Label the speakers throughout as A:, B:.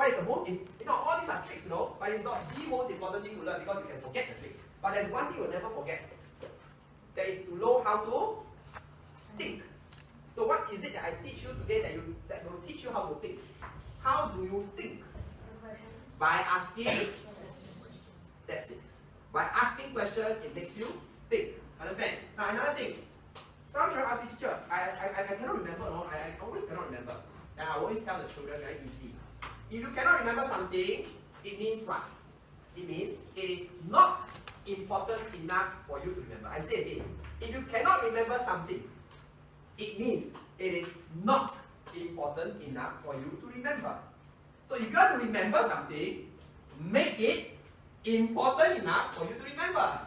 A: what is the most all these are tricks, but it's not the most important thing to learn because you can forget the tricks. But there's one thing you'll never forget. That is to know how to think. So what is it that I teach you today that will teach you how to think? How do you think? By asking. That's it. By asking questions, it makes you think. Understand? Now another thing. Some children ask me, teacher, I cannot remember, I always cannot remember. And I always tell the children very easy. If you cannot remember something, it means what? It means it is not important enough for you to remember. I say again, if you cannot remember something, it means it is not important enough for you to remember. So if you want to remember something, make it important enough for you to remember.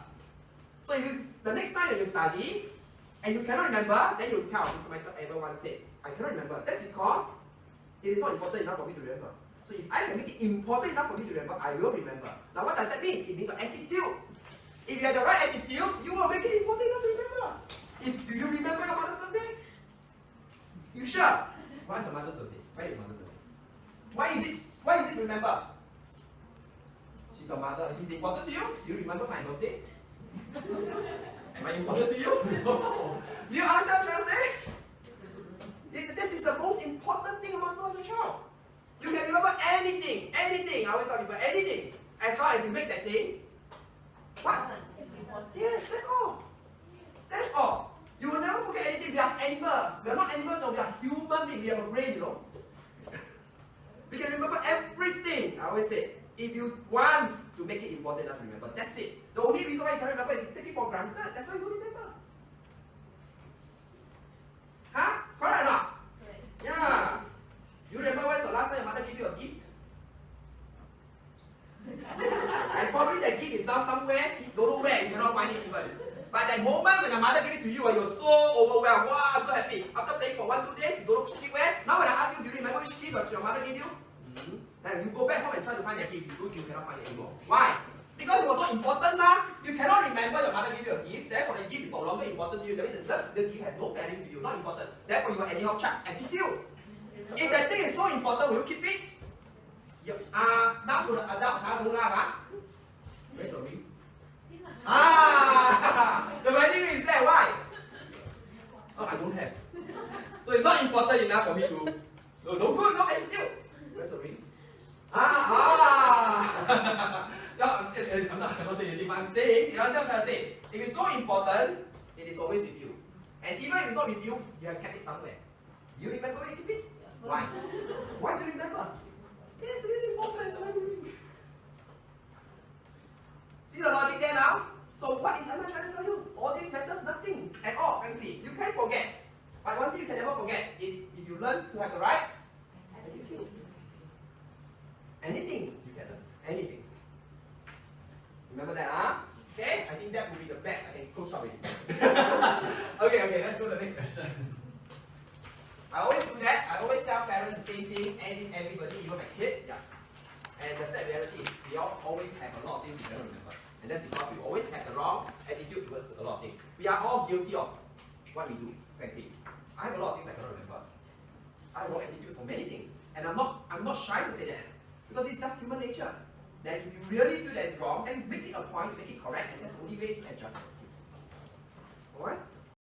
A: So if the next time that you study and you cannot remember, then you tell Mr. Michael ever once said, I cannot remember. That's because it is not important enough for me to remember. So if I can make it important enough for me to remember, I will remember. Now what does that mean? It means your attitude. If you have the right attitude, you will make it important enough to remember. Do you remember your mother's birthday? You sure? Why is your mother's birthday? Why is mother's birthday? Why is it to remember? She's your mother. She's important to you? You remember my birthday? Am I important to you? No. Do you understand what I'm trying to say? This is the most important thing you must know as a child. You can remember anything. I always tell people anything. As long as you make that thing. What? Yes, that's all. That's all. You will never forget anything. We are animals. We are not animals, no. We are human beings. We have a brain, We can remember everything. I always say, if you want to make it important enough to remember, that's it. The only reason why you can't remember is you take it for granted. That's why you don't remember. Huh? Correct or not? Yeah. You remember when's the last time your mother gave you a gift? And probably that gift is now somewhere, you don't know where, you cannot find it even. But that moment when the mother gave it to you, you're so overwhelmed, wow, I'm so happy. After playing for 1-2 days, you don't know which gift where. Now when I ask you, do you remember which gift your mother gave you? Then you go back home and try to find that gift. You cannot find it anymore. Why? Because it was not important, You cannot remember your mother gave you a gift, therefore the gift is no longer important to you. That means the gift has no value to you, not important. Therefore you will anyhow chuck attitude. If that thing is so important, will you keep it? Now to the adults, don't laugh, Where's the ring? The wedding ring is there, why? Oh, I don't have. So it's not important enough for me to. No good, no attitude. Where's the ring? No, I'm not saying anything, but I'm saying, you understand what I'm trying to say? If it's so important, it is always with you. And even if it's not with you, you have kept it somewhere. You remember where you keep it? Why? Why do you remember? Yes, it is important. It's another ring. See the logic there now? So what am I trying to tell you? All this matters nothing at all, frankly. You can forget. But one thing you can never forget is if you learn to have the right attitude. Anything you can learn. Anything. Remember that, Okay? I think that would be the best. I can close up with it. Okay, let's go to the next question. I always do that. I always tell parents the same thing, everybody, even my kids, And the sad reality is we all always have a lot of things we cannot remember. And that's because we always have the wrong attitude towards a lot of things. We are all guilty of what we do, frankly. I have a lot of things I cannot remember. I have wrong attitudes for many things. And I'm not shy to say that. Because it's just human nature. That if you really feel that it's wrong, then make it a point to make it correct, and that's the only way to adjust it. Alright?